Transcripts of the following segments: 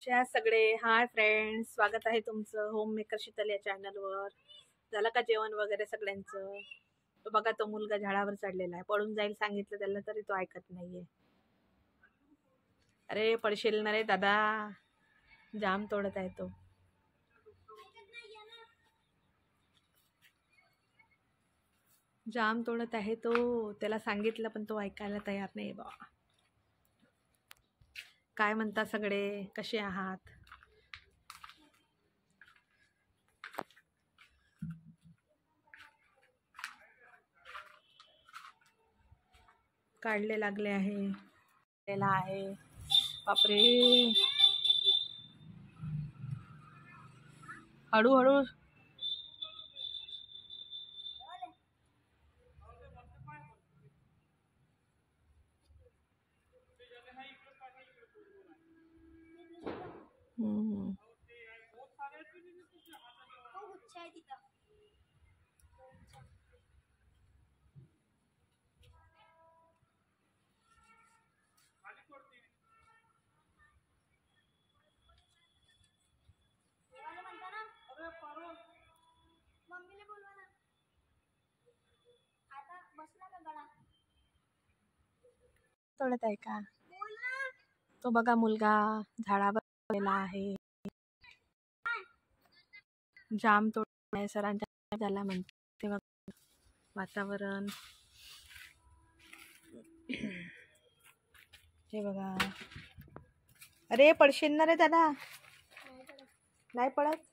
कशा सगळे. Hi friends, स्वागत आहे तुमचं होम मेकर शीतल या चॅनलवर. झालं का जेवण वगैरे सगळ्यांचं? तो बघा, तो मुलगा झाडावर चढलेला आहे. पळून जाईल सांगितलं त्याला तरी तो ऐकत नाहीये. अरे पडशील ना रे दादा, जाम तोडत आहे तो. जाम तोडत आहे तो, त्याला सांगितलं पण तो ऐकायला तयार नाही बा. काय म्हणता सगळे, कसे आहात? काढले लागले आहे, त्याला आहे. बापरे, हळूहळू. तोडत आहे का तो? बघा मुलगा झाडावर बसलेला आहे. जाम तोडणे सरांच्या झाला म्हणते. बघा वातावरण, हे बघा. अरे पडशील ना रे दादा. नाही पडत.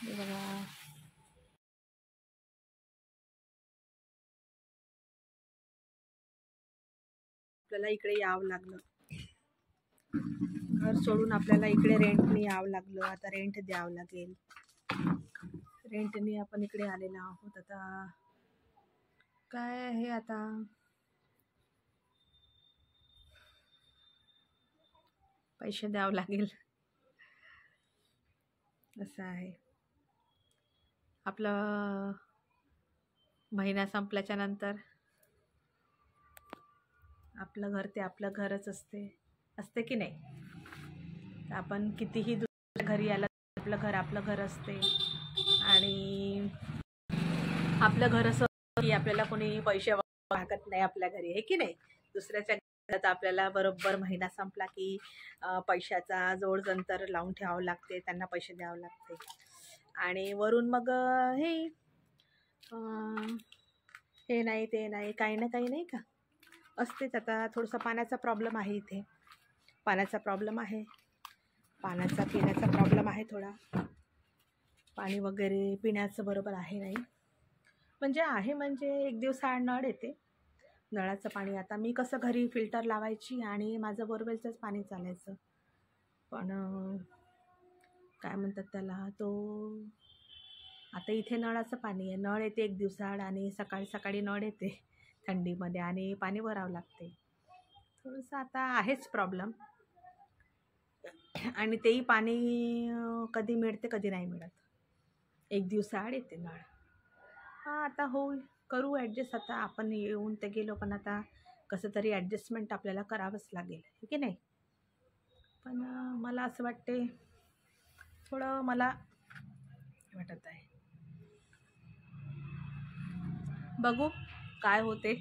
हे बघा, आपल्याला इकडे यावं लागलं. घर सोडून आपल्याला इकडे रेंटनी यावं लागलं. आता रेंट द्यावं लागेल. रेंटनी आपण इकडे आलेलो आहोत. आता काय आहे, आता पैसे द्यावं लागेल. असं आहे. आपलं महिना संपल्याच्या नंतर आपलं घर ते आपलं घरच असते की नाही. तर आपण कितीही दुसऱ्या घरी आलं, आपलं घर असते. आणि आपलं घर असं की आपल्याला कोणी पैसे मागत नाही आपल्या घरी, आहे की नाही. दुसऱ्याच्या घरात आपल्याला बरोबर महिना संपला की पैशाचा जोडजंतर लावून ठेवावं लागते, त्यांना पैसे द्यावं लागते. आणि वरून मग हे नाही ते नाही, काही ना काही नाही का असतेच. आता थोडंसं पाण्याचा प्रॉब्लेम आहे इथे. पाण्याचा पिण्याचा प्रॉब्लेम आहे थोडा. पाणी वगैरे पिण्याचं बरोबर आहे नाही. म्हणजे एक दिवसाआड नळ येते, नळाचं पाणी. आता मी कसं घरी फिल्टर लावायची आणि माझं बोरवेलचंच पाणी चालायचं. पण काय म्हणतात त्याला, तो आता इथे नळाचं पाणी आहे. नळ येते एक दिवसाआड आणि सकाळी नळ येते थंडीमध्ये आणि पाणी भरावं लागते. थोडंसं आता आहेच प्रॉब्लेम. आणि तेही पाणी कधी मिळते कधी नाही मिळत. एक दिवसाआड येते नळ. आता होईल, करू ॲडजस्ट. आता आपण येऊन ते गेलो, पण आता कसं तरी ॲडजस्टमेंट आपल्याला करावंच लागेल, हे की नाही. पण मला असं वाटते, थोडं मला वाटत आहे, बघू काय होते.